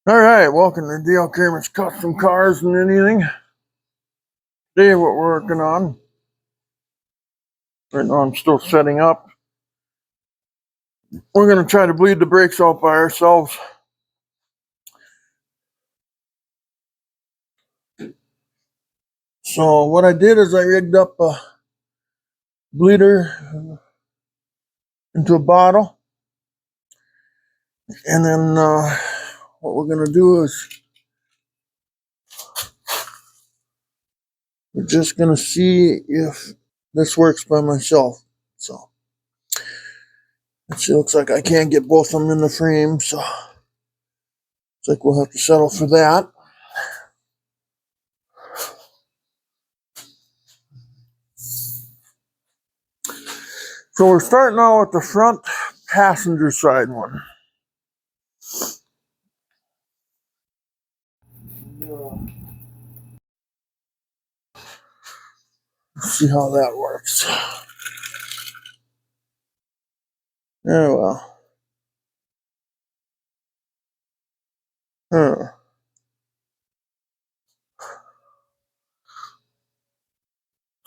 All right, welcome to DL Kramer's Custom Cars and Anything. Today, what we're working on. Right now, I'm still setting up. We're going to try to bleed the brakes out by ourselves. So, what I did is I rigged up a bleeder into a bottle. And then, what we're going to do is we're just going to see if this works by myself. So, it looks like I can't get both of them in the frame. So, looks like we'll have to settle for that. So we're starting out with the front passenger side one. Let's see how that works. Yeah, well.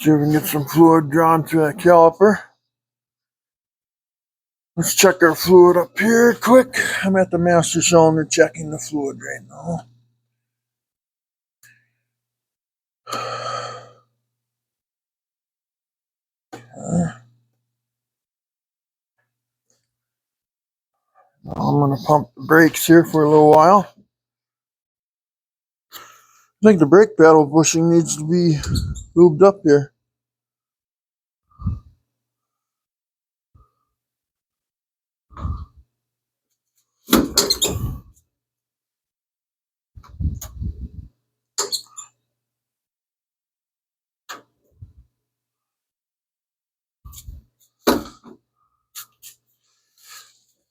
See if we can get some fluid drawn through that caliper. Let's check our fluid up here quick. I'm at the master cylinder checking the fluid right now. I'm going to pump the brakes here for a little while. I think the brake pedal bushing needs to be lubed up here.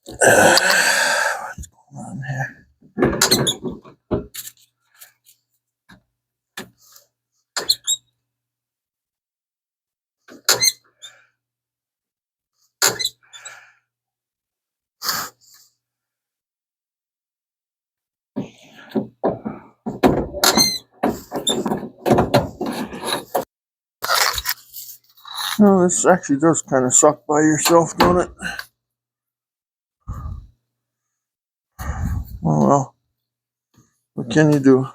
What's going on here? No, this actually does kind of suck by yourself, don't it? Oh well. What can you do?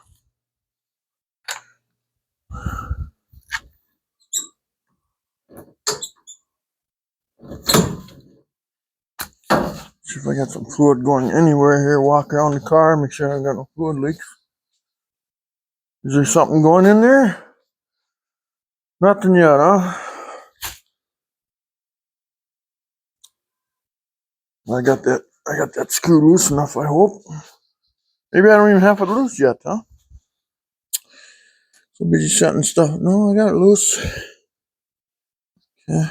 See if I got some fluid going anywhere here. Walk around the car, make sure I got no fluid leaks. Is there something going in there? Nothing yet, huh? I got that screw loose enough, I hope. Maybe I don't even have it loose yet, huh? So busy setting stuff. No, I got it loose. Okay.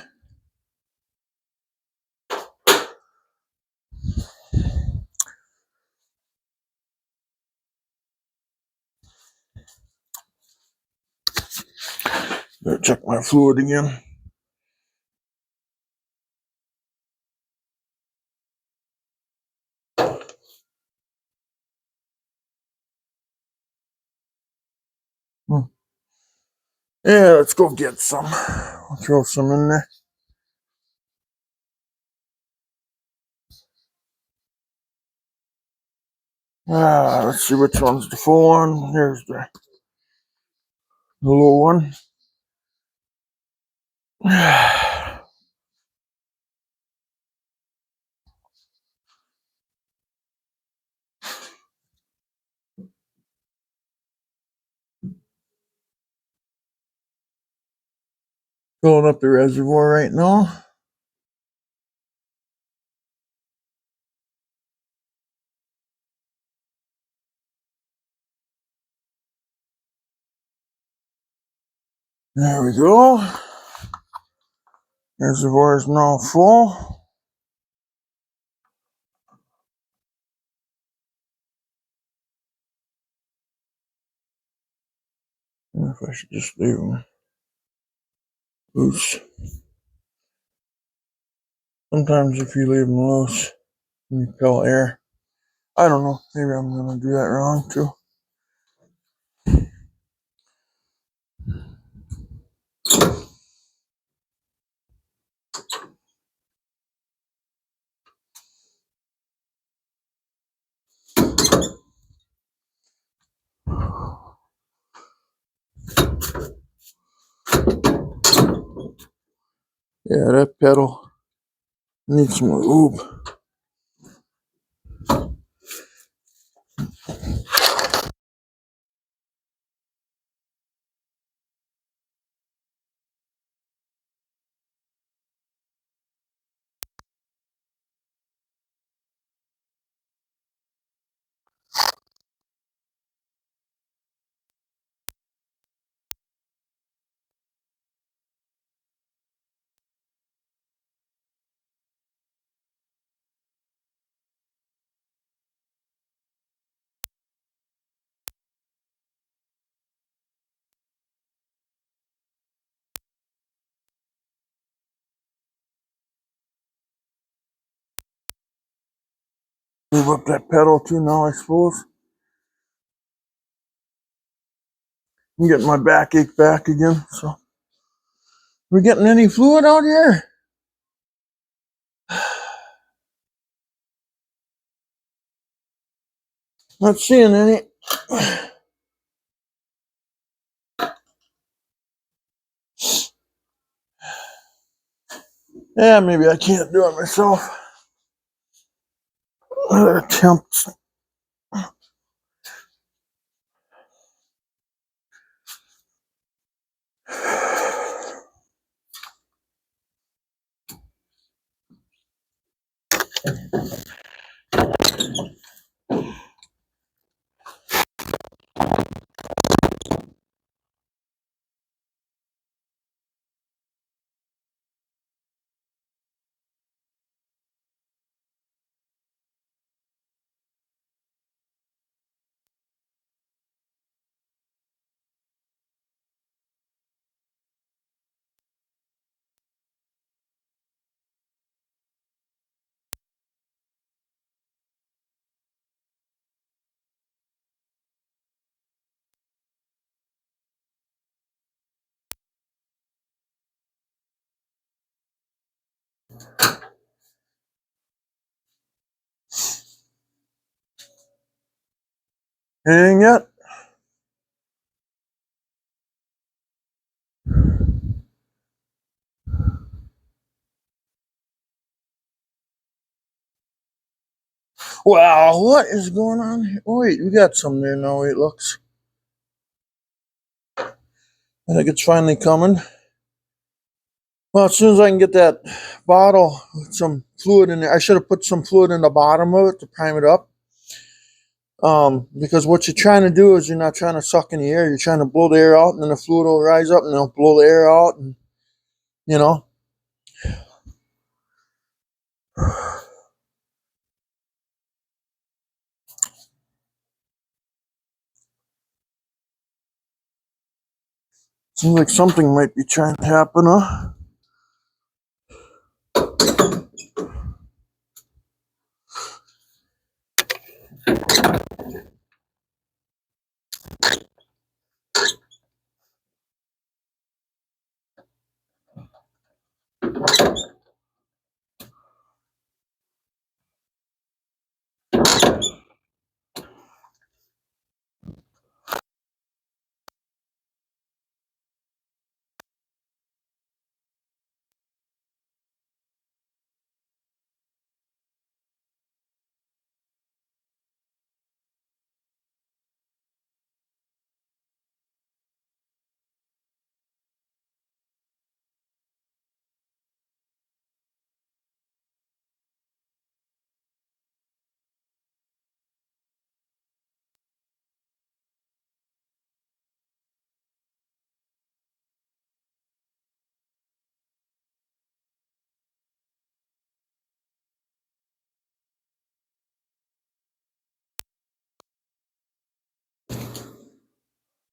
Better check my fluid again. Yeah, let's go get some. I'll throw some in there. Let's see which one's the full one. Here's the little one. Filling up the reservoir right now. There we go. Reservoir is now full. I wonder if I should just leave them loose. Sometimes if you leave them loose, you repel air. I don't know. Maybe I'm gonna do that wrong too. Yeah, that pedal needs some lube. Move up that pedal too now, I suppose. I'm getting my backache back again. So, we getting any fluid out here? Not seeing any. Yeah, maybe I can't do it myself. Attempt. Hang it. Wow, what is going on here? Oh, wait, we got some there now. Wait, looks. I think it's finally coming. Well, as soon as I can get that bottle with some fluid in there, I should have put some fluid in the bottom of it to prime it up. Because what you're trying to do is you're not trying to suck in the air. You're trying to blow the air out, and then the fluid will rise up, and it'll blow the air out, and you know. Seems like something might be trying to happen, huh?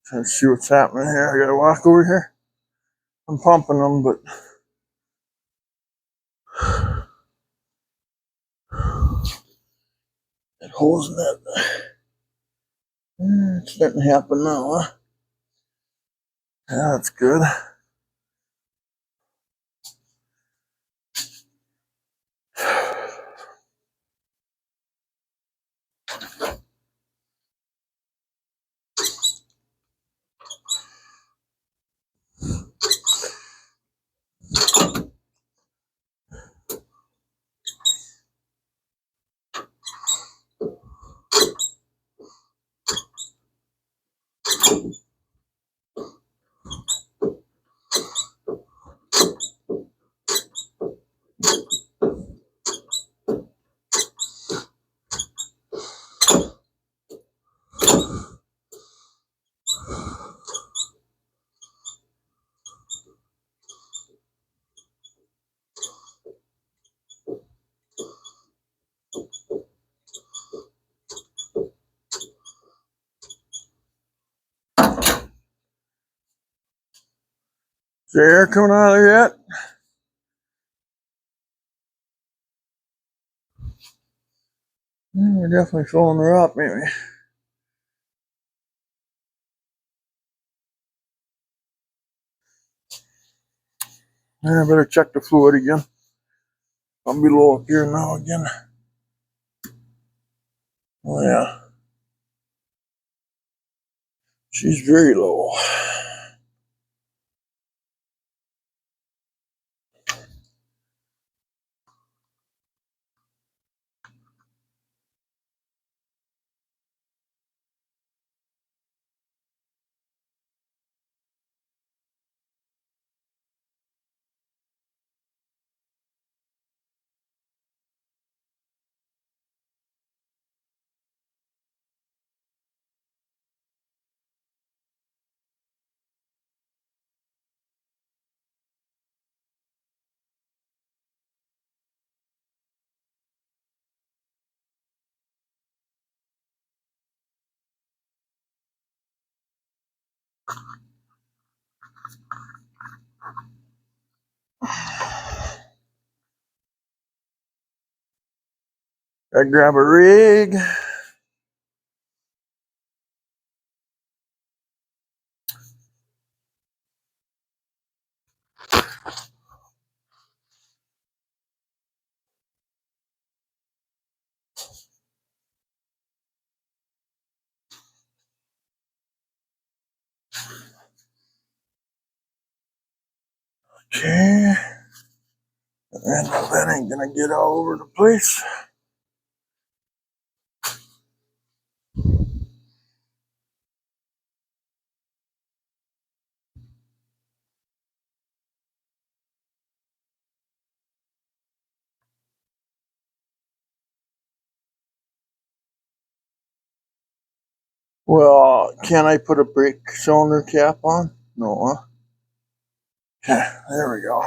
Trying to see what's happening here. I gotta walk over here. I'm pumping them, but holes in that. It's starting to happen now, huh? Yeah, that's good. Is there air coming out of there yet? We're definitely filling her up, maybe. I better check the fluid again. I'm below up here now again. Oh yeah. She's very low. I grab a rig. Okay. And that ain't gonna get all over the place. Well, can I put a brake cylinder cap on? No, huh? Yeah, there we go.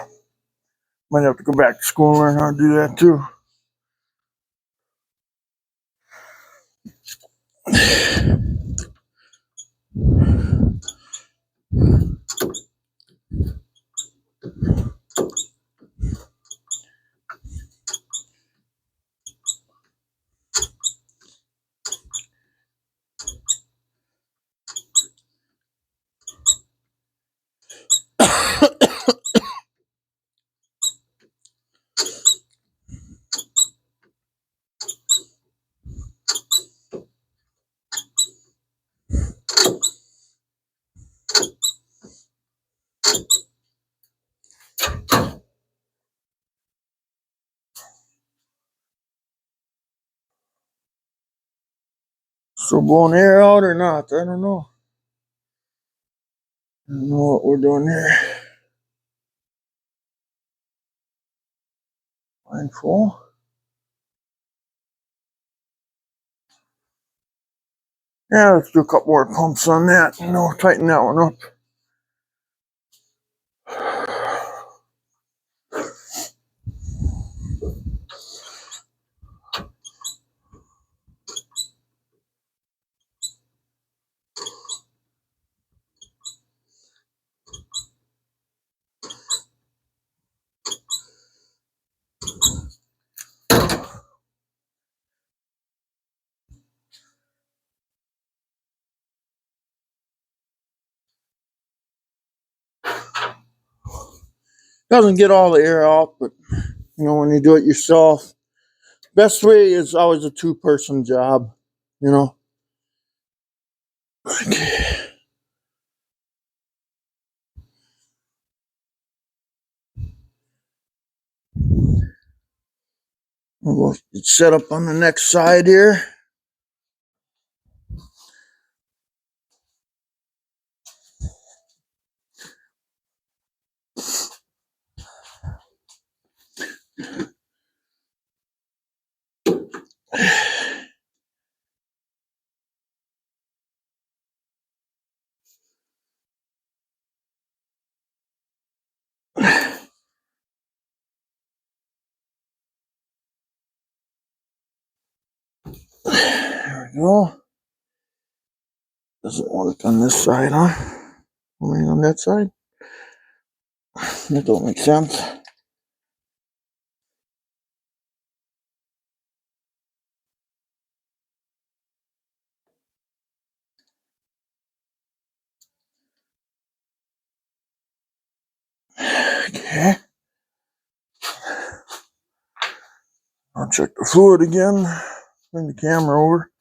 Might have to go back to school and learn how to do that too. So blowing air out or not? I don't know. I don't know what we're doing here. Line full. Yeah, let's do a couple more pumps on that. And we'll tighten that one up. Doesn't get all the air out, but you know, when you do it yourself, best way is always a 2-person job, you know. Okay. We'll set up on the next side here. There we go. Doesn't work on this side, huh? Only on that side? That don't make sense. Okay. I'll check the fluid again. Bring the camera over.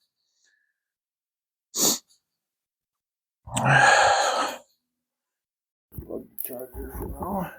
Plug the charger for now.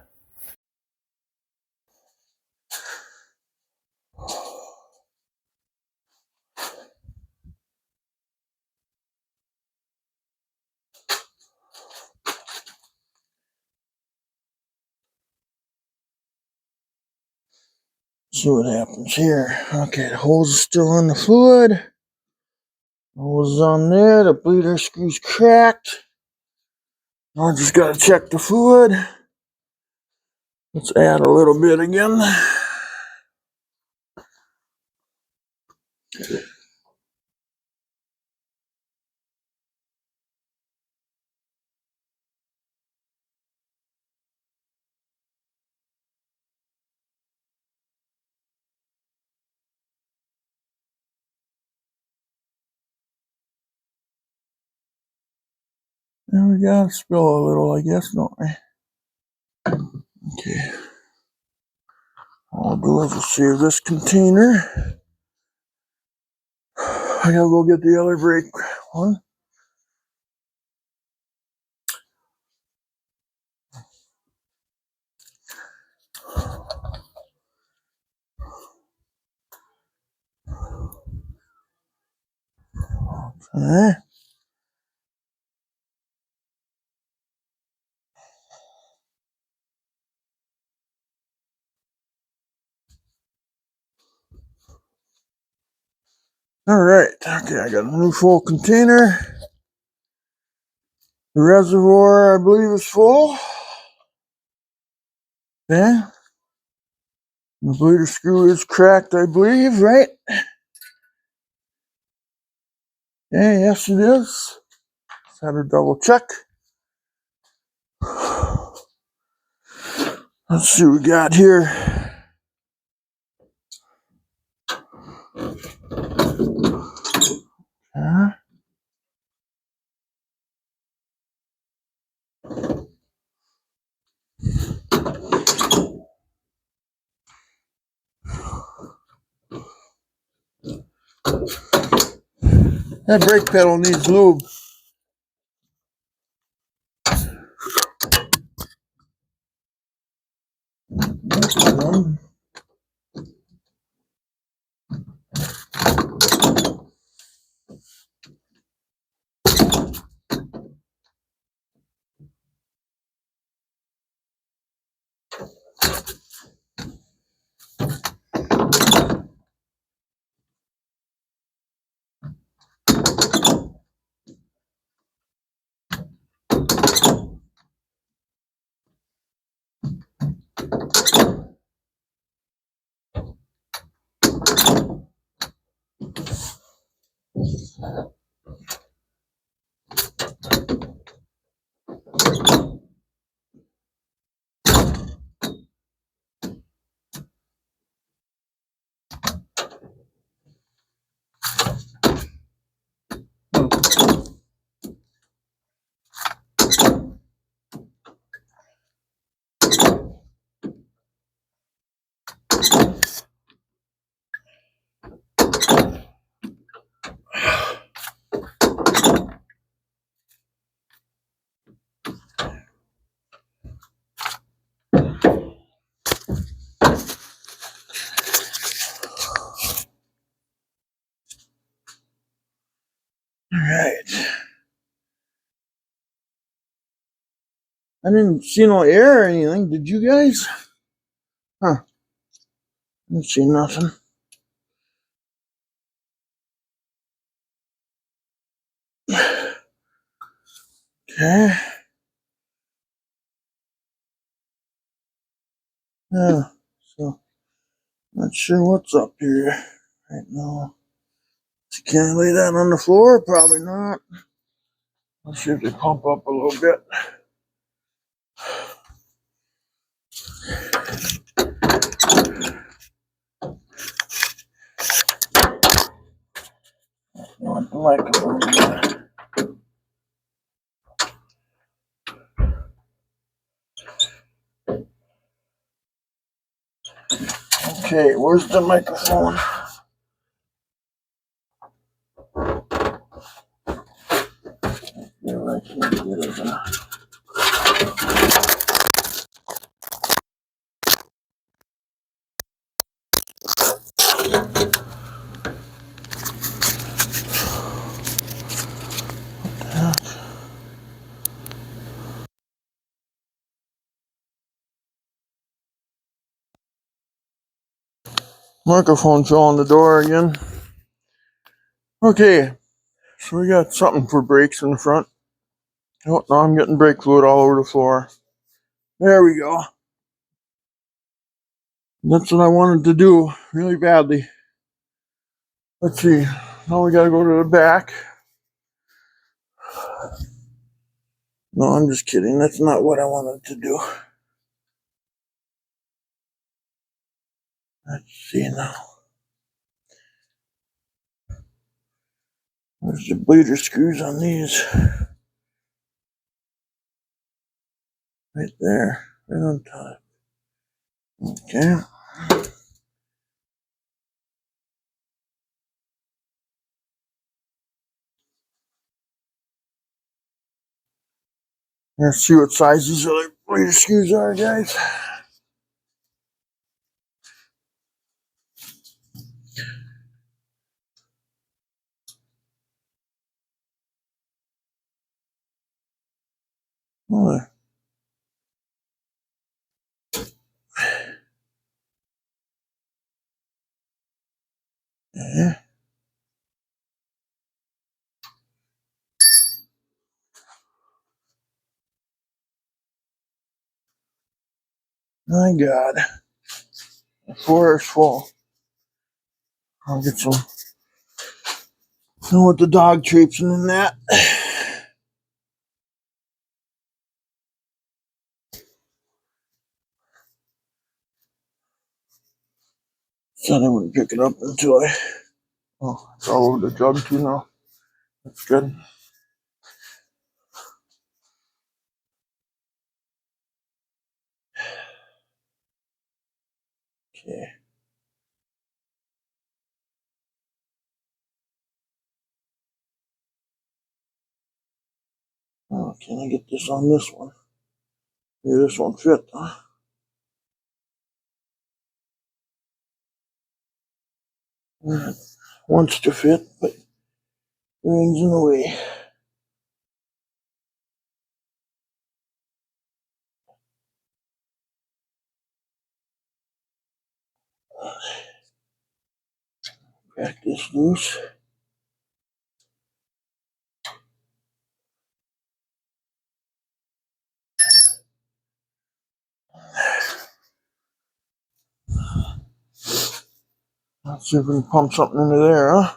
See what happens here. Okay, the hose is still in the fluid. The hose is on there. The bleeder screw's cracked. I just gotta check the fluid. Let's add a little bit again. And we gotta spill a little, I guess, don't we? Okay. All I'll do is just save this container. I gotta go get the other brake one. Okay. Alright, okay, I got a new full container. The reservoir, I believe, is full. Okay. The bleeder screw is cracked, I believe, right? Okay, yes it is. Just had to double check. Let's see what we got here. That brake pedal needs lube. All right. I didn't see no air or anything. Did you guys? Huh. Didn't see nothing. Okay. Yeah. So, not sure what's up here right now. Can I lay that on the floor? Probably not. Let's see if they pump up a little bit. Want the microphone. Okay, where's the microphone? Yeah, I can't get it. Microphone fell on the door again. Okay, so we got something for brakes in the front. Oh, now I'm getting brake fluid all over the floor. There we go. That's what I wanted to do really badly. Let's see. Now we gotta go to the back. No, I'm just kidding. That's not what I wanted to do. Let's see now. There's the bleeder screws on these. Right there. Right on top. Okay. Let's see what size these other bleeder screws are, guys. Oh, yeah. My God. The floor is full. I'll get some. Know what the dog traipsing in that. Said I wouldn't pick it up until I. Oh, it's all over the jug too now. That's good. Okay. Oh, can I get this on this one? Yeah, this one fit, huh? It wants to fit, but the ring's in the way. Crack this loose. Let's see if we can pump something into there, huh?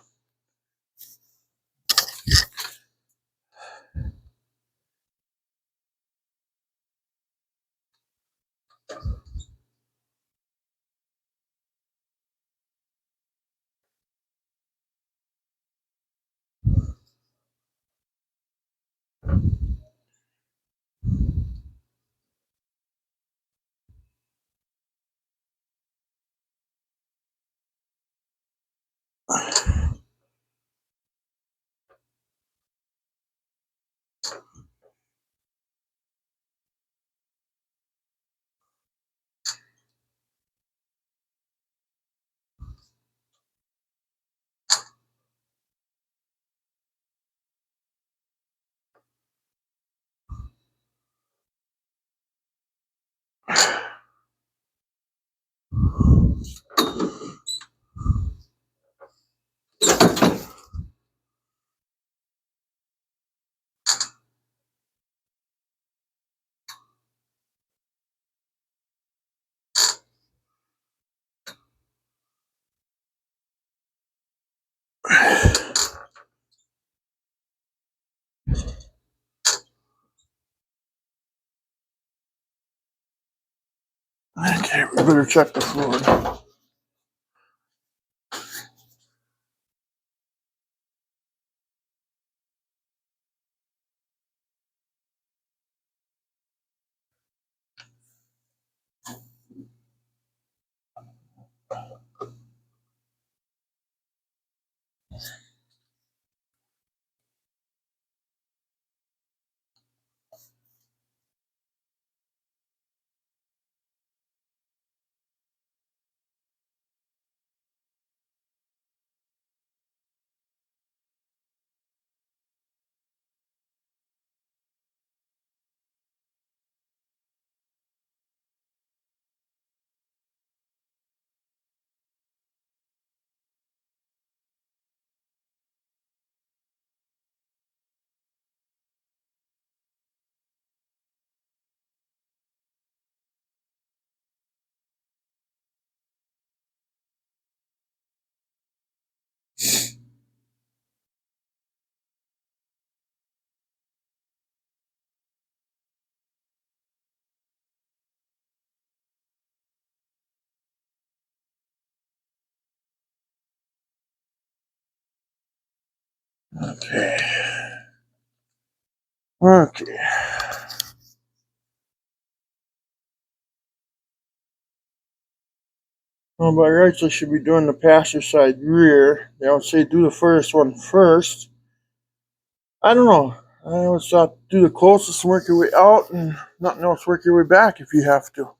Okay, we better check the fluid. Okay. Okay. Well, by rights, I should be doing the passenger side rear. They would say do the first one first. I don't know. I always thought do the closest and work your way out, and nothing else work your way back if you have to.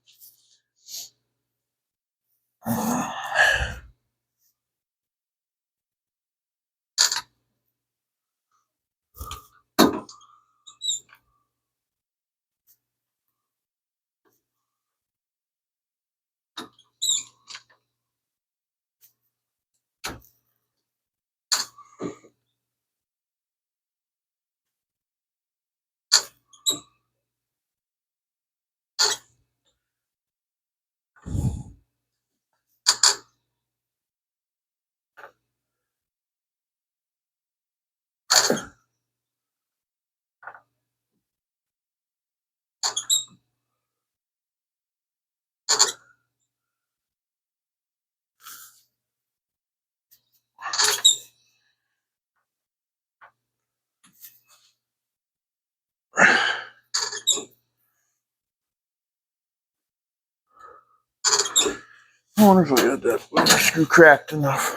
I wonder if I got that lever screw cracked enough.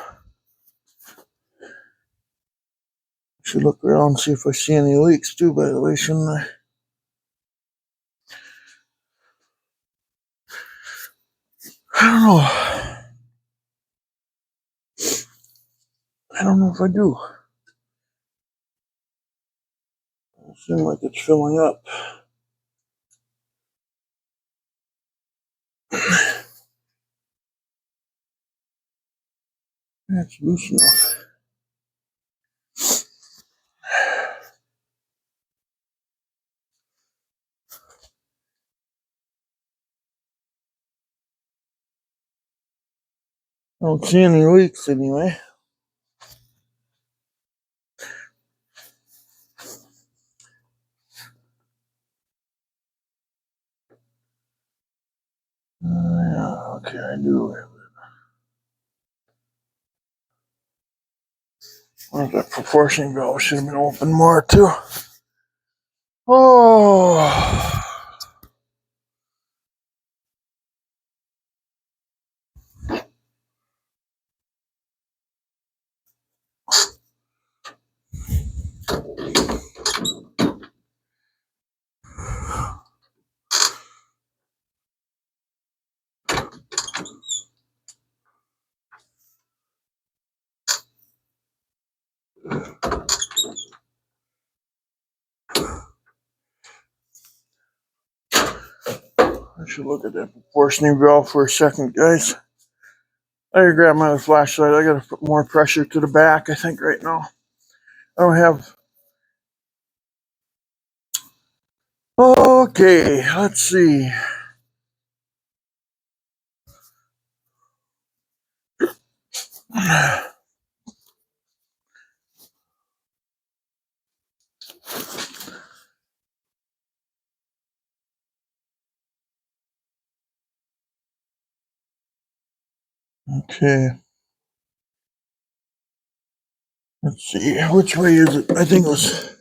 Should look around and see if I see any leaks too, by the way, shouldn't I? I don't know. I don't know if I do. It seems like it's filling up. That's loose enough. I don't see any leaks anyway. Yeah, okay, I do. Well, that proportioning valve should have been open more too. Oh, I should look at that proportioning valve for a second, guys. I gotta grab my other flashlight. I gotta put more pressure to the back, I think, right now. I don't have. Okay, let's see. Okay. Let's see. Which way is it? I think it was.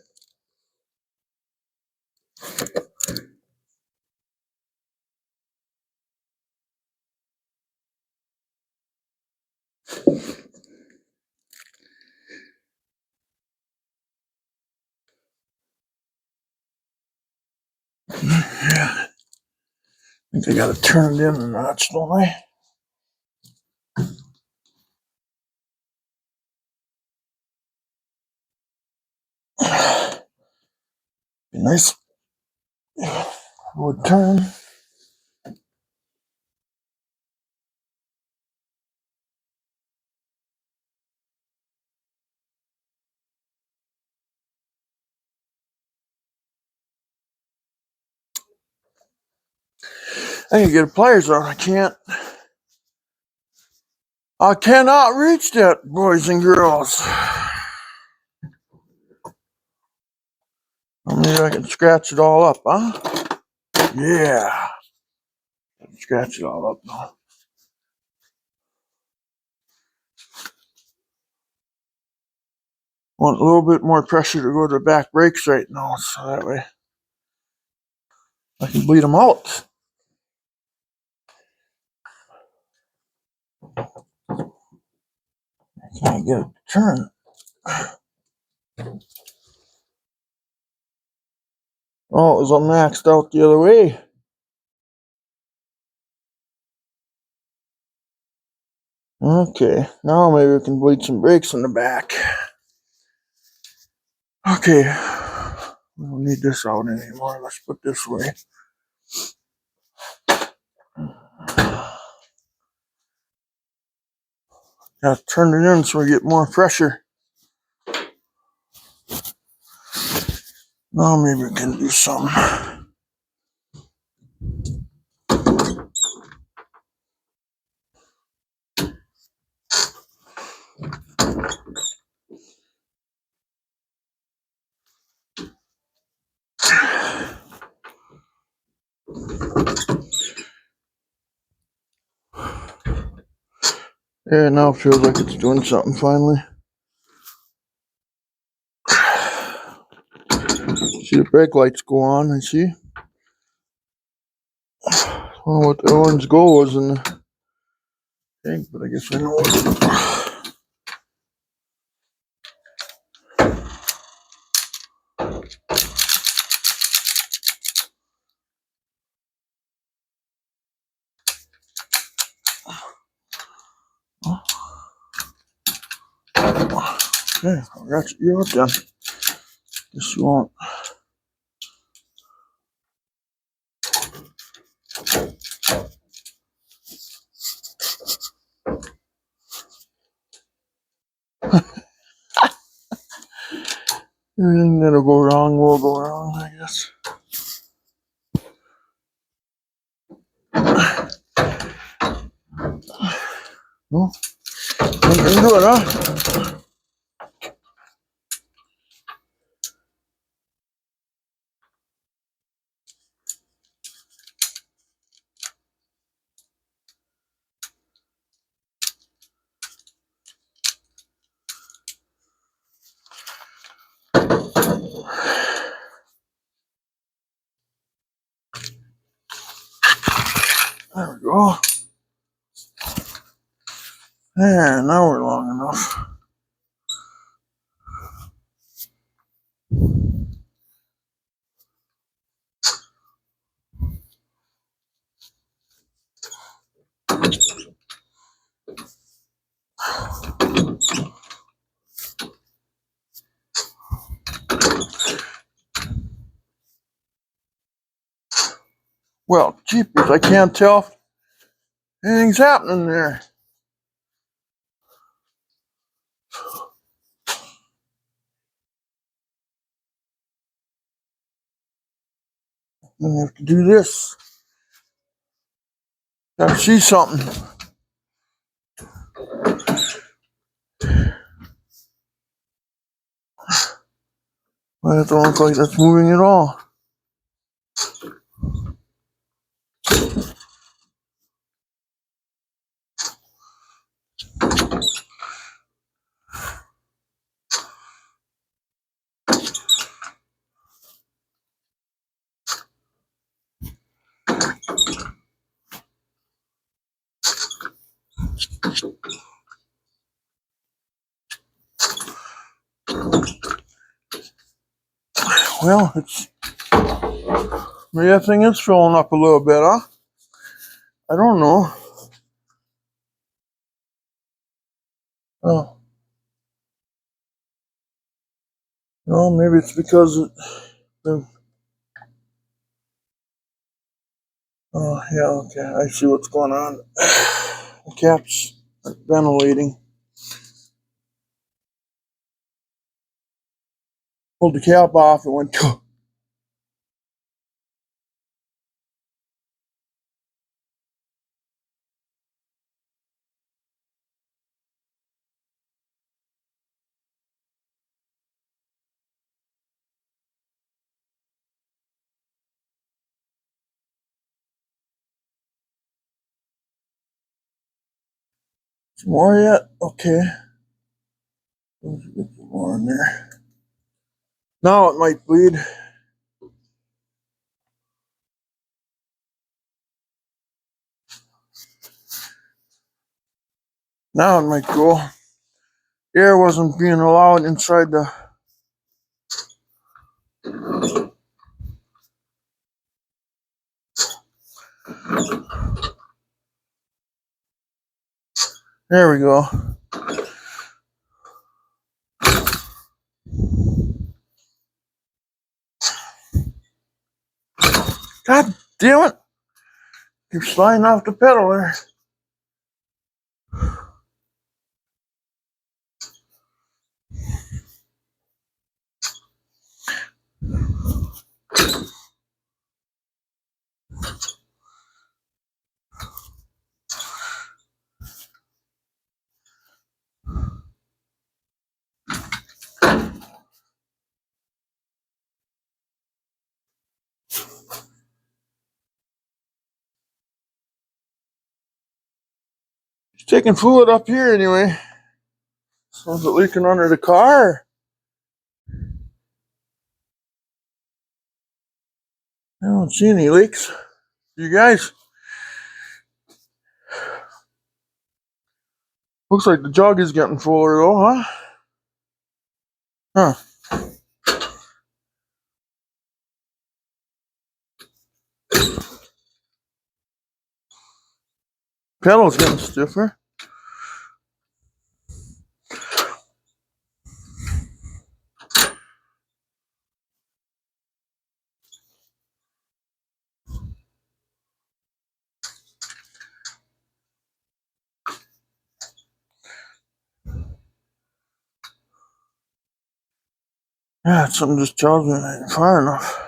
Yeah. I think I gotta turn it in a notch, don't I? Be nice. Would turn. I can get a pliers out. I can't. I cannot reach that, boys and girls. Well, maybe I can scratch it all up, huh? Yeah. Scratch it all up now. Want a little bit more pressure to go to the back brakes right now, so that way I can bleed them out. I can't get it to turn. Oh, it was maxed out the other way. Okay, now maybe we can bleed some brakes in the back. Okay, we don't need this out anymore. Let's put this away. Gotta turn it in so we get more pressure. Now maybe we can do some. Yeah, now it feels like it's doing something finally. See the brake lights go on, I see. I don't know what the orange goal was in the tank, but I guess I know what. Okay, I'll ratchet you up then. Guess you won't. Everything that'll go wrong will go wrong, I guess. Well, I can do it, huh? There we go. There, now we're long enough. Well, jeepers, I can't tell if anything's happening there. I'm gonna have to do this. Gotta see something. Well, that don't look like that's moving at all. Well, it's maybe that thing is filling up a little bit, huh? I don't know. Oh, no, maybe it's because the. Oh, yeah, okay. I see what's going on. The cap's ventilating. Pulled the cap off. It went. Some more yet? Okay. Let's get some more in there. Now it might bleed. Now it might go. Air wasn't being allowed inside the. There we go. God damn it! Keeps sliding off the pedal there. It's taking fluid up here anyway. So is it leaking under the car? I don't see any leaks. You guys? Looks like the jug is getting fuller though, huh? Huh. Pedal's getting stiffer. Yeah, something just tells me I ain't far enough.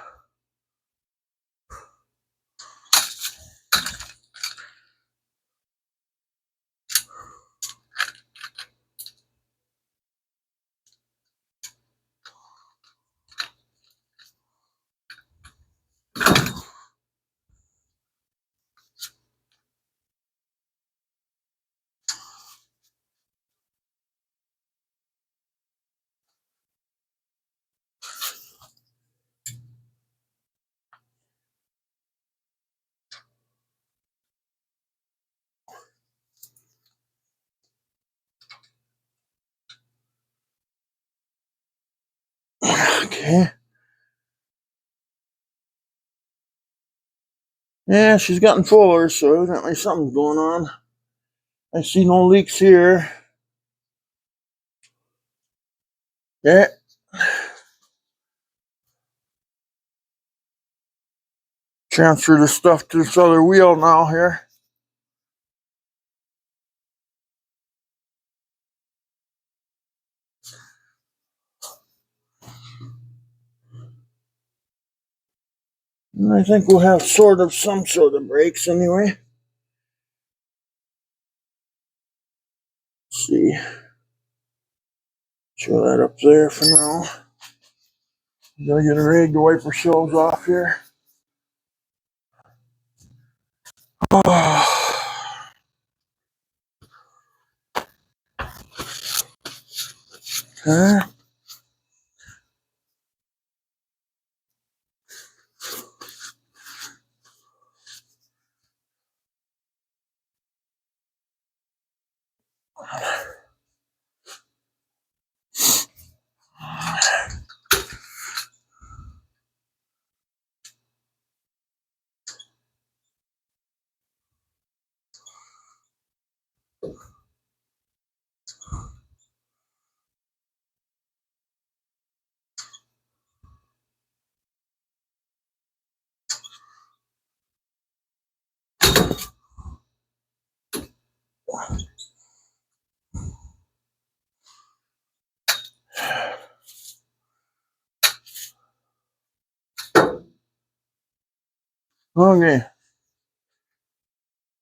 Okay. Yeah, she's gotten fuller, so evidently something's going on. I see no leaks here. Yeah. Transfer the stuff to this other wheel now here. And I think we'll have some sort of brakes anyway. Let's see. Show that up there for now. Gotta get a rig to wipe our shelves off here. Okay. Okay.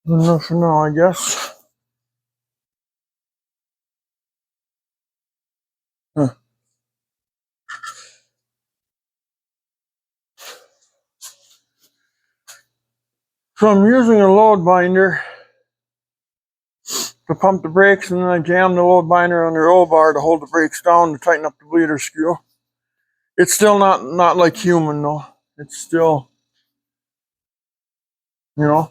Enough for now, I guess. Huh. So I'm using a load binder to pump the brakes, and then I jam the load binder on the roll bar to hold the brakes down to tighten up the bleeder screw. It's still not like human though. It's still, you know.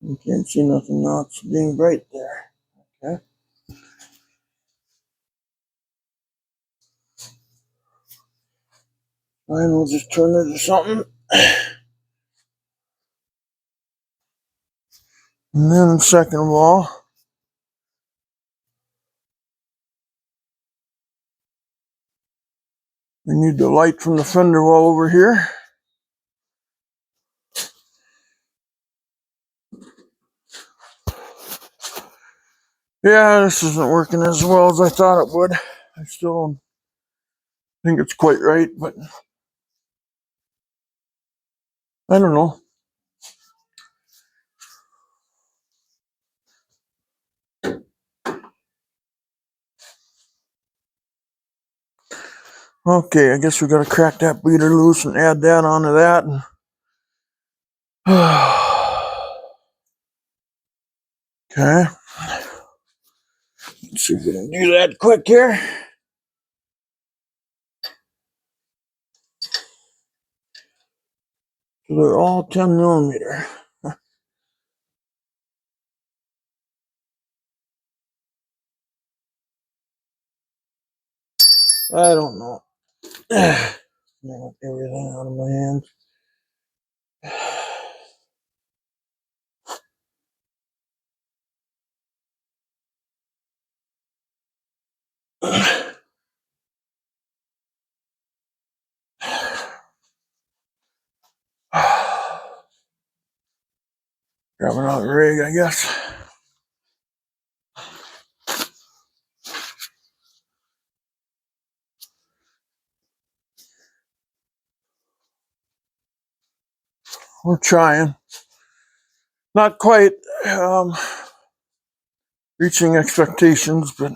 You can't see nothing now. It's being bright there. Okay. Fine, we'll just turn it to something. And then second of all, we need the light from the fender well over here. Yeah, this isn't working as well as I thought it would. I still don't think it's quite right, but I don't know. Okay, I guess we gotta crack that bleeder loose and add that onto that. Okay. Let's see if we can do that quick here. So they're all 10 millimeter. I don't know. Everything out of my hands. Grabbing out the rig, I guess. We're trying. Not quite reaching expectations, but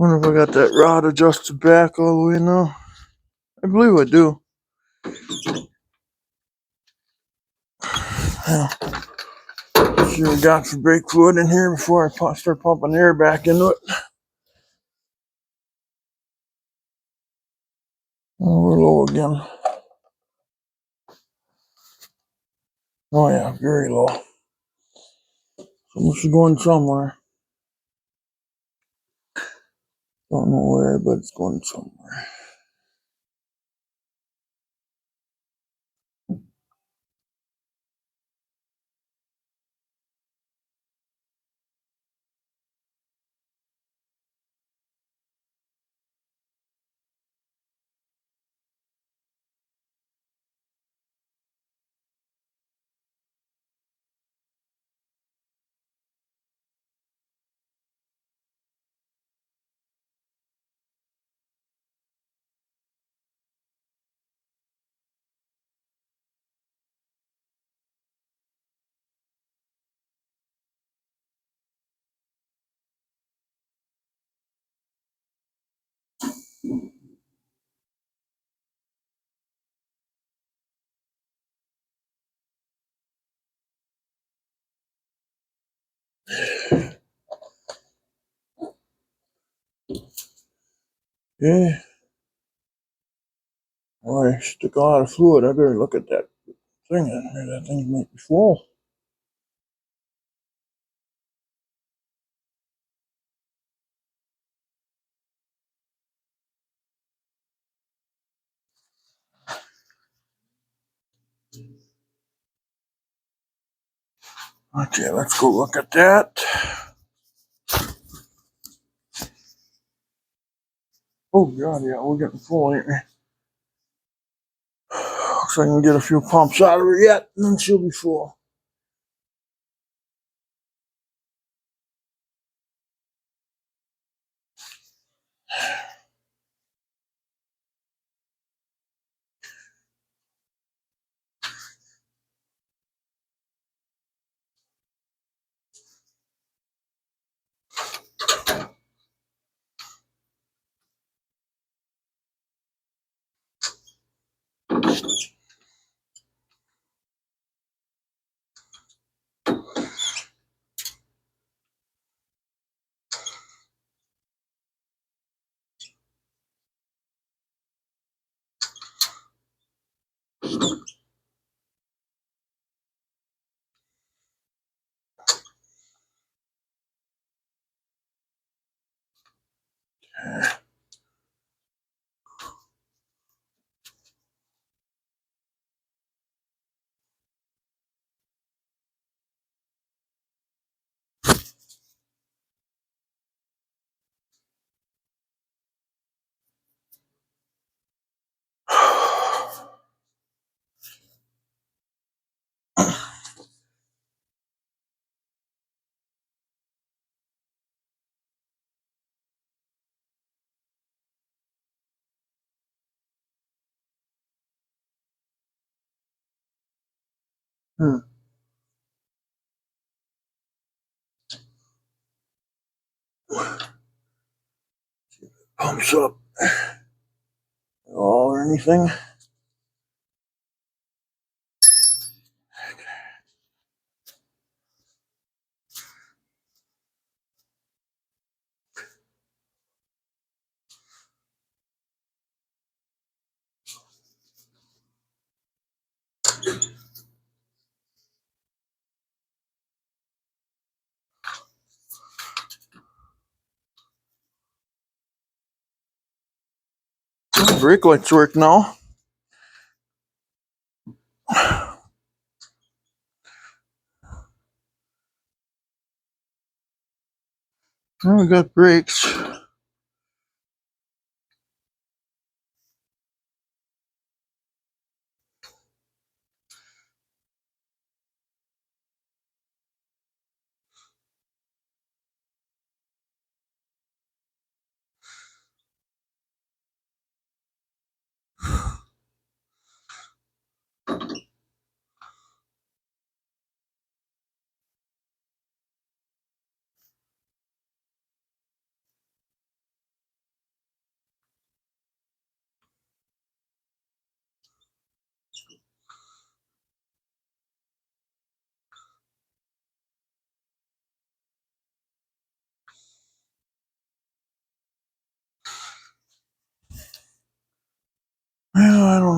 Wonder if I got that rod adjusted back all the way now. I believe I do. Yeah. See what we got for brake fluid in here before I start pumping air back into it. Oh, we're low again. Oh yeah, very low. So this is going somewhere. Don't know where, but it's going somewhere. Yeah. Well, I stick a lot of fluid. I better look at that thing in here. That thing might be full. Okay, let's go look at that. Oh god, yeah, we're getting full, ain't we? Looks like I can get a few pumps out of her yet, and then she'll be full. Hmm. Pumps up. All or anything. Brake lights work now. Now we got brakes.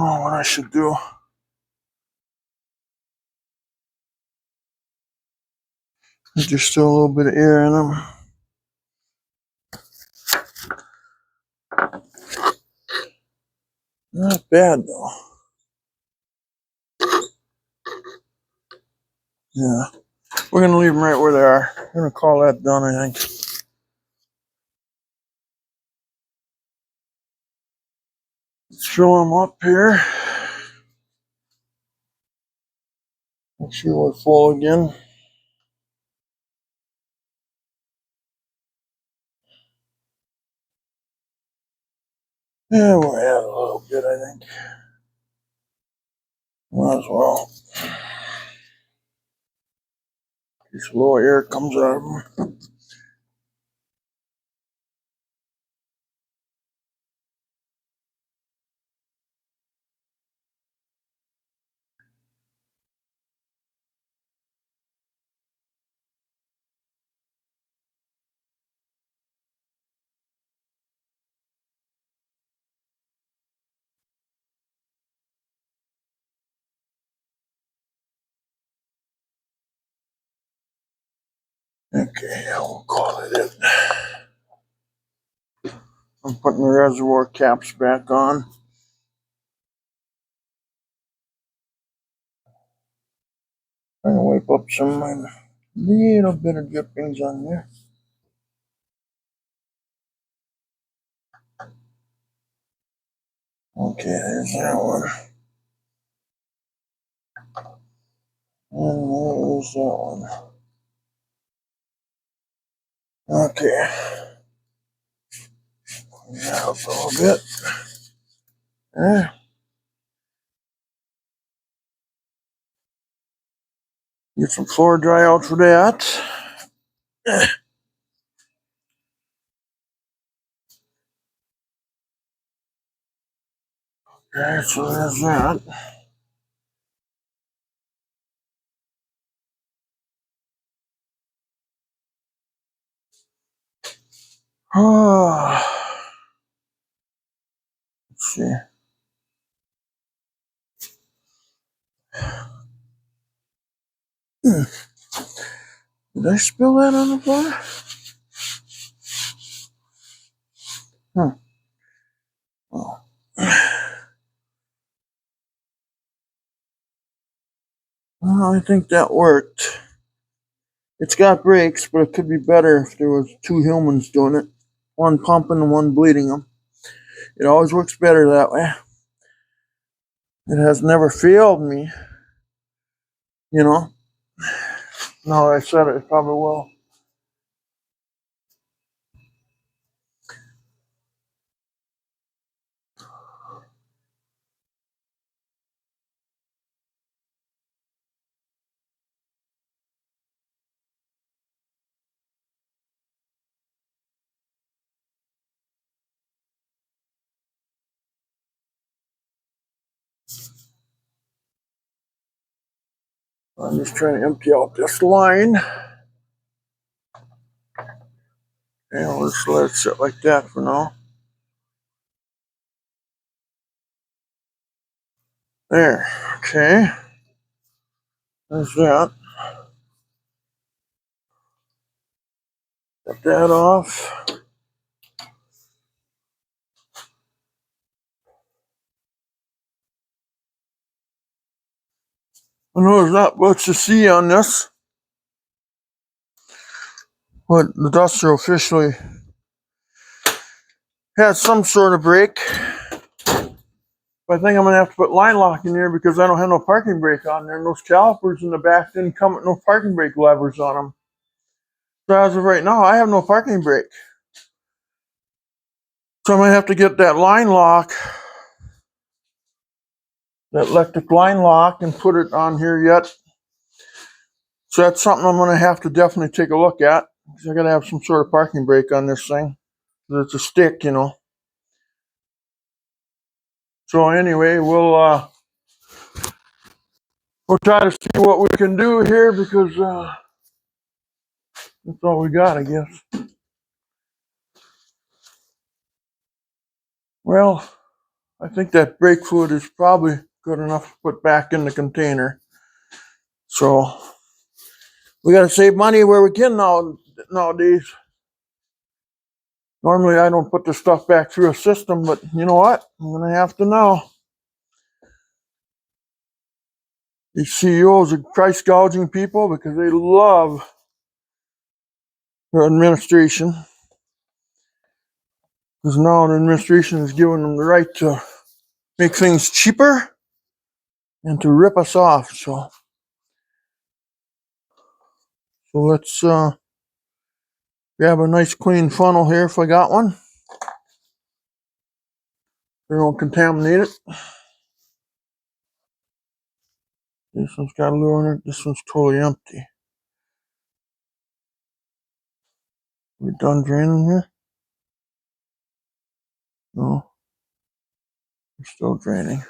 know what I should do. There's still a little bit of air in them. Not bad though. Yeah. We're going to leave them right where they are. We're going to call that done, I think. Let's fill them up here. Make sure we're full again. Yeah, we're at a little bit, I think. Might as well. Just a little air comes out of them. Okay, we'll call it in. I'm putting the reservoir caps back on. Trying to wipe up some of my little bit of drippings on there. Okay, there's that one. And there's that one. Okay. Clean that up a little bit. There. Get some floor dry out for that. Okay, so there's that. Let's see. Did I spill that on the floor? Oh. Well, I think that worked. It's got brakes, but it could be better if there was two humans doing it. One pumping and one bleeding them. It always works better that way. It has never failed me. You know? Now that I said it, it probably will. I'm just trying to empty out this line. And let's let it sit like that for now. There. Okay. There's that. Got that off. I know there's not much to see on this, but the duster officially had some sort of brake. But I think I'm going to have to put line lock in there because I don't have no parking brake on there. And those calipers in the back didn't come with no parking brake levers on them. So as of right now, I have no parking brake. So I'm going to have to get that line lock, that electric line lock, and put it on here yet. So that's something I'm going to have to definitely take a look at. Because I got to have some sort of parking brake on this thing. It's a stick, you know. So anyway, we'll try to see what we can do here because that's all we got, I guess. Well, I think that brake fluid is probably good enough to put back in the container. So we got to save money where we can nowadays. Normally I don't put the stuff back through a system, but you know what? I'm going to have to now. These CEOs are price gouging people because they love their administration. Because now the administration is giving them the right to make things cheaper and to rip us off. So let's grab a nice clean funnel here if I got one. We don't contaminate it. This one's got a little in it. This one's totally empty. We done draining here? No, we're still draining.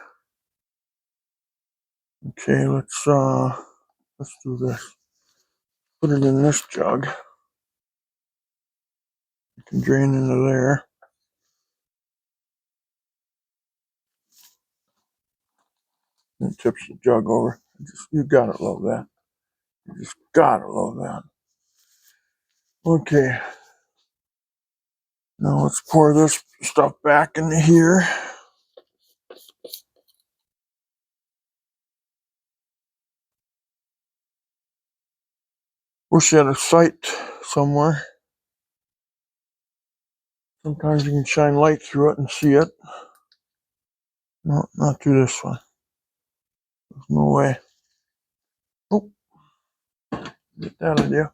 Okay, let's do this. Put it in this jug. It can drain into there. And it tips the jug over. You gotta love that. You just gotta love that. Okay. Now let's pour this stuff back into here. Wish you had a sight somewhere. Sometimes you can shine light through it and see it. No, not through this one. There's no way. Oh, get that idea.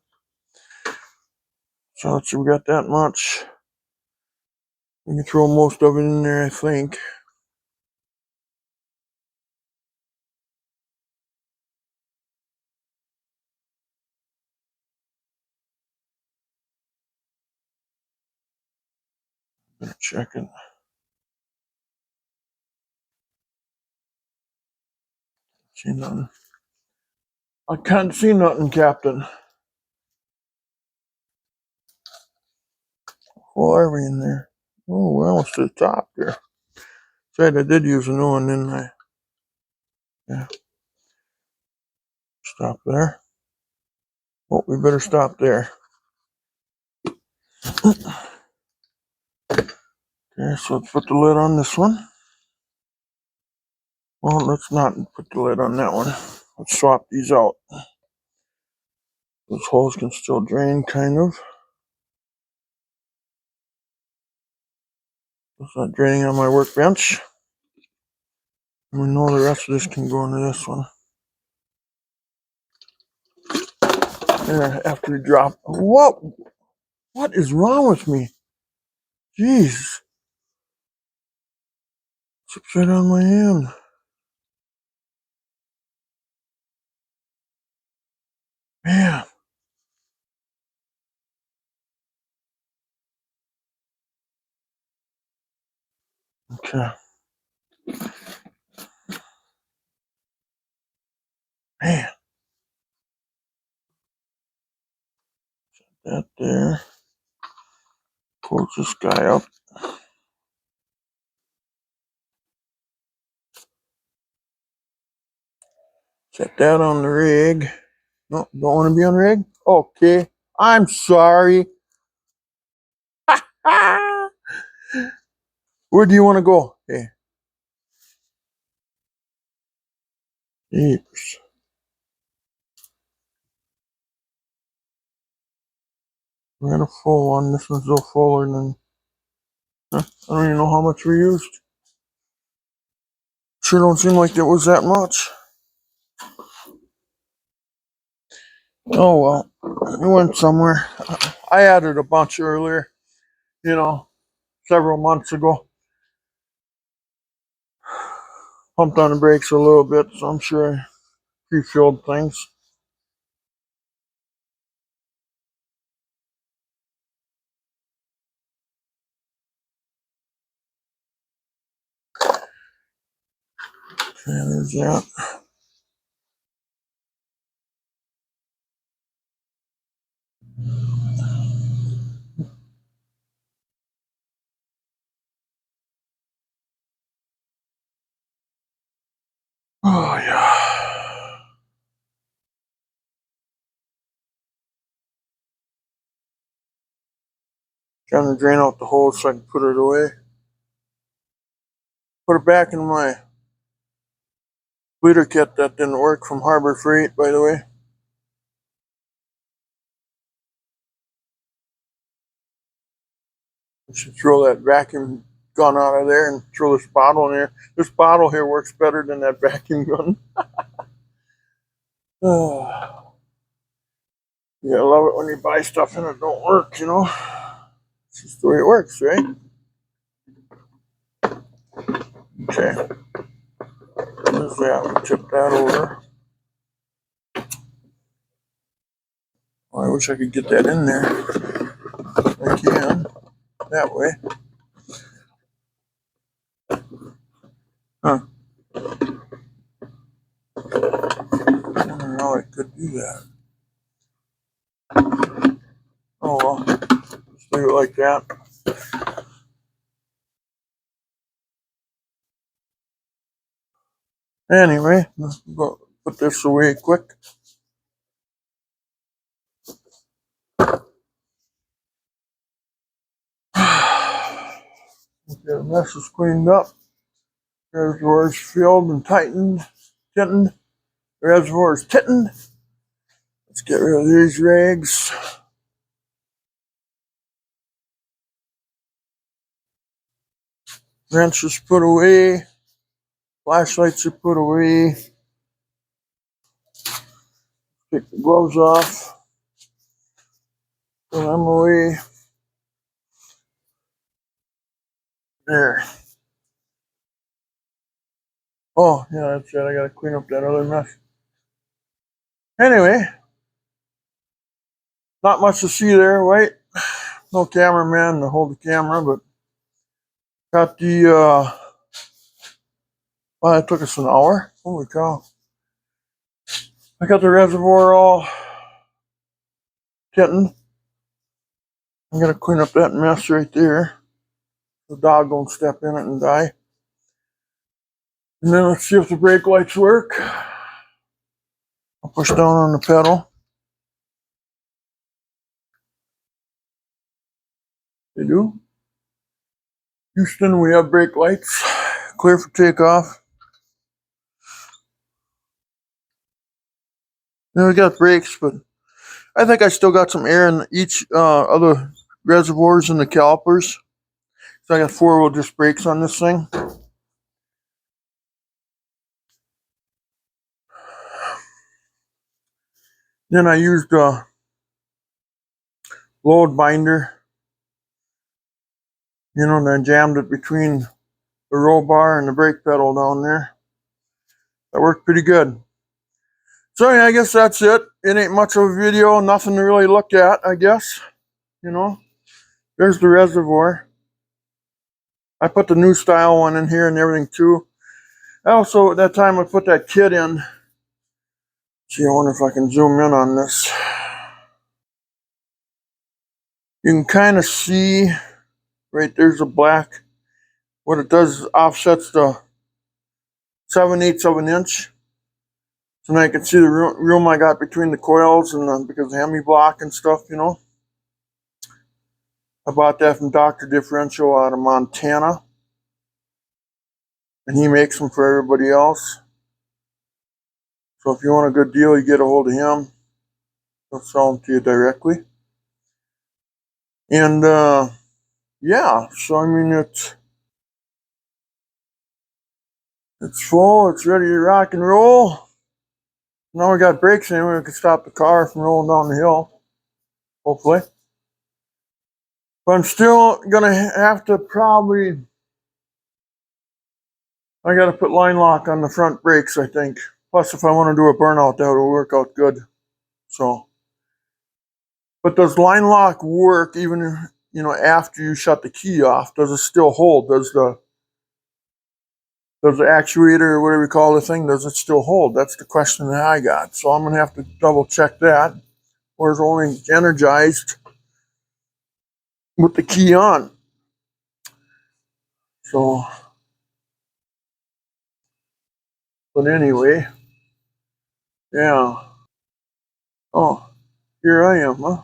So let's see, we got that much. We can throw most of it in there, I think. Better check it. See nothing. I can't see nothing, Captain. Well, are we in there? Oh, we're almost to the top there. Said I did use a new one, didn't I? Yeah. Stop there. Oh, we better stop there. Okay, so let's put the lid on this one. Well, let's not put the lid on that one. Let's swap these out. Those holes can still drain, kind of. It's not draining on my workbench. We know the rest of this can go into this one. There, after we drop. What is wrong with me? Jeez. It's upside down my hand. Man. Okay. Man. That there. Close this guy up. Set that on the rig. No, don't want to be on rig? Okay. I'm sorry. Where do you want to go? Hey. Jeeps. We got a full one. This one's a little fuller than. I don't even know how much we used. Sure don't seem like it was that much. Oh well. It went somewhere. I added a bunch earlier. Several months ago. Pumped on the brakes a little bit, so I'm sure I refilled things. Okay, there's that. Oh yeah. Trying to drain out the hole so I can put it away. Put it back in my bleeder kit that didn't work from Harbor Freight, by the way. I should throw that vacuum gun out of there and throw this bottle in there. This bottle here works better than that vacuum gun. Oh, yeah, I love it when you buy stuff and it don't work, you know. It's just the way it works, right? Okay. There's that. Tip that over. Oh, I wish I could get that in there. I can. That way. Huh. I don't know how I could do that. Oh well. Just leave it like that. Anyway, let's go put this away quick. Okay, the mess is cleaned up. Reservoir's filled and tightened, tinted. Reservoir's tittened. Let's get rid of these rags. Wrench is put away. Flashlights are put away. Take the gloves off. Put them away. There. Oh, yeah, that's it. I gotta clean up that other mess. Anyway, not much to see there, right? No cameraman to hold the camera, but got the, well, it took us an hour. Holy cow. I got the reservoir all tinted. I'm gonna clean up that mess right there. The dog don't step in it and die. And then let's see if the brake lights work. I'll push down on the pedal. They do. Houston, we have brake lights. Clear for takeoff. Then we got brakes, but I think I still got some air in each other reservoirs and the calipers. So I got 4-wheel disc brakes on this thing. Then I used a load binder. You know, and I jammed it between the roll bar and the brake pedal down there. That worked pretty good. So yeah, I guess that's it. It ain't much of a video, nothing to really look at, I guess. You know, there's the reservoir. I put the new style one in here and everything too. I also, at that time, I put that kit in. See, I wonder if I can zoom in on this. You can kind of see, right there's a black. What it does is offsets the 7/8 of an inch. So now you can see the room I got between the coils and because of Hemi block and stuff, you know. I bought that from Dr. Differential out of Montana. And he makes them for everybody else. So if you want a good deal, you get a hold of him. He'll sell them to you directly. And yeah, so I mean it's full, it's ready to rock and roll. Now we got brakes in, we can stop the car from rolling down the hill, hopefully. But I'm still gonna have to probably, I gotta put line lock on the front brakes, I think. Plus if I want to do a burnout, that will work out good. So, but does line lock work even, you know, after you shut the key off? Does it still hold? Does the actuator or whatever you call the thing, does it still hold? That's the question that I got. So I'm gonna have to double check that. Or is it only energized with the key on? So, But anyway, yeah. Oh, here I am, huh?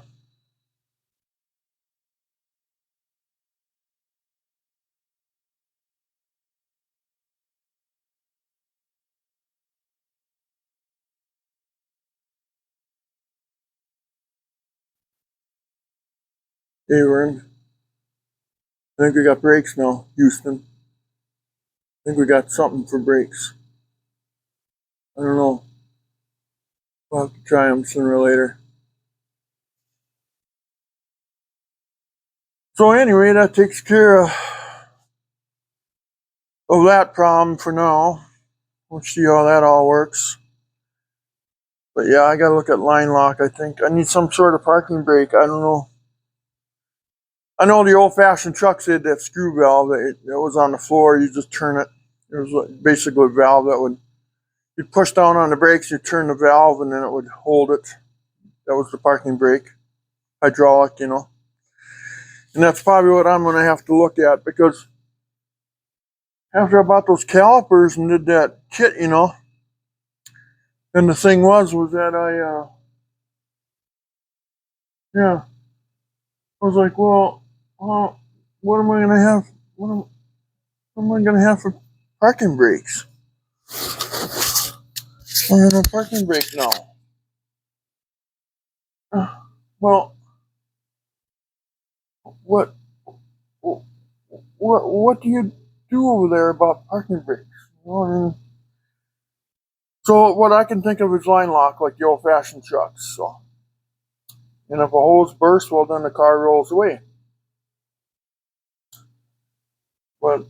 Hey, we're in. I think we got brakes now, Houston. I think we got something for brakes. I don't know. We'll have to try them sooner or later. So anyway, that takes care of that problem for now. We'll see how that all works. But yeah, I gotta look at line lock. I think I need some sort of parking brake. I don't know. I know the old-fashioned trucks had that screw valve. It was on the floor. You just turn it. It was basically a valve that would you push down on the brakes. You turn the valve, and then it would hold it. That was the parking brake, hydraulic, And that's probably what I'm going to have to look at because after I bought those calipers and did that kit, and the thing was that yeah, I was like, well, what am I going to have? What am I going to have for parking brakes? I have no parking brake now. Well, what, what do you do over there about parking brakes? So what I can think of is line lock, like the old-fashioned trucks. So, and if a hose bursts, well, then the car rolls away. But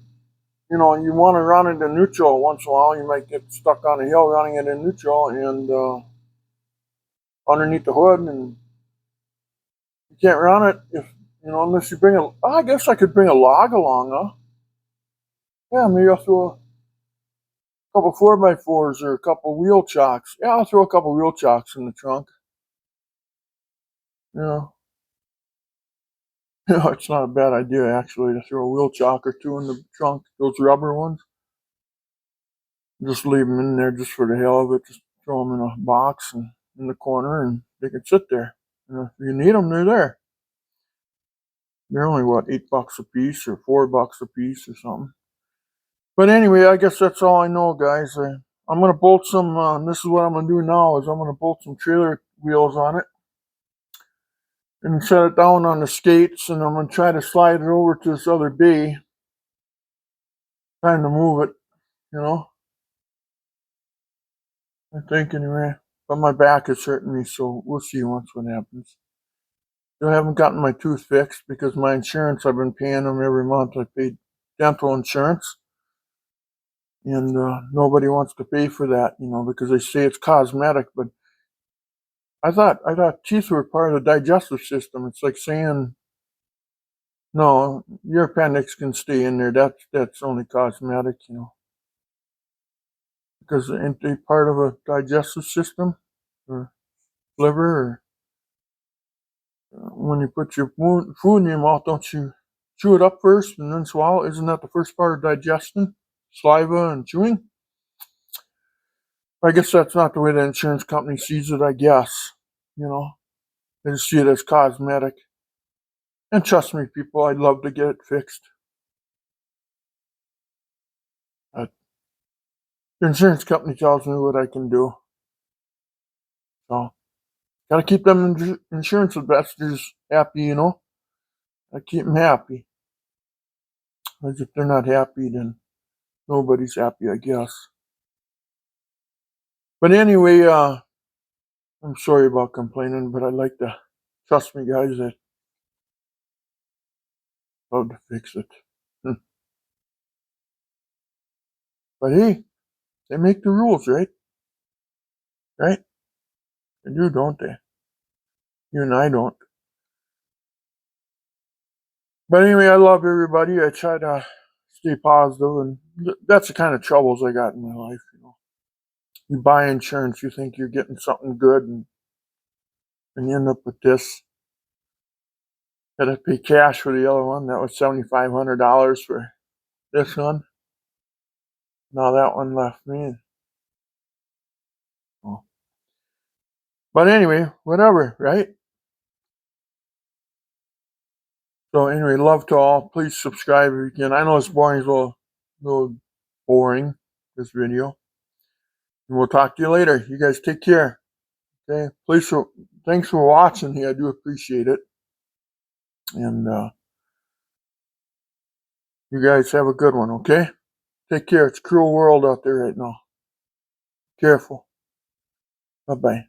you want to run it in neutral once in a while. You might get stuck on a hill running it in neutral and underneath the hood, and you can't run it if unless you bring a. I guess I could bring a log along, huh? Yeah, maybe I'll throw a couple 4x4s or a couple wheel chocks. Yeah, I'll throw a couple wheel chocks in the trunk. Yeah, it's not a bad idea actually to throw a wheel chock or two in the trunk. Those rubber ones. Just leave them in there just for the hell of it. Just throw them in a box and in the corner, and they can sit there. If you need them, they're there. They're only what, $8 a piece or $4 a piece or something. But anyway, I guess that's all I know, guys. I'm gonna bolt some. This is what I'm gonna do now. Is I'm gonna bolt some trailer wheels on it and set it down on the skates, and I'm gonna try to slide it over to this other bay. Trying to move it, you know. I think anyway. But my back is hurting me, so we'll see once what happens. Still haven't gotten my tooth fixed because my insurance, I've been paying them every month. I paid dental insurance, and nobody wants to pay for that, because they say it's cosmetic. But I thought teeth were part of the digestive system. It's like saying, no, your appendix can stay in there. That's only cosmetic, because ain't they part of a digestive system or liver or when you put your food in your mouth, don't you chew it up first and then swallow? Isn't that the first part of digestion? Saliva and chewing? I guess that's not the way the insurance company sees it, I guess. They just see it as cosmetic. And trust me, people, I'd love to get it fixed. But the insurance company tells me what I can do. So, gotta keep them insurance investors happy. I keep them happy. Because if they're not happy, then nobody's happy, I guess. But anyway, I'm sorry about complaining, but I'd like to trust me, guys. I'd love to fix it. But hey, they make the rules, right? Right? They do, don't they? You and I don't. But anyway, I love everybody. I try to stay positive, and that's the kind of troubles I got in my life. You buy insurance, you think you're getting something good, and you end up with this. Had to pay cash for the other one. That was $7,500 for this one. Now that one left me. But anyway, whatever, right? So anyway, love to all. Please subscribe if you can. I know it's boring, a little boring, this video. And we'll talk to you later. You guys take care. Okay. Thanks for watching. I do appreciate it. And you guys have a good one, okay? Take care. It's a cruel world out there right now. Careful. Bye-bye.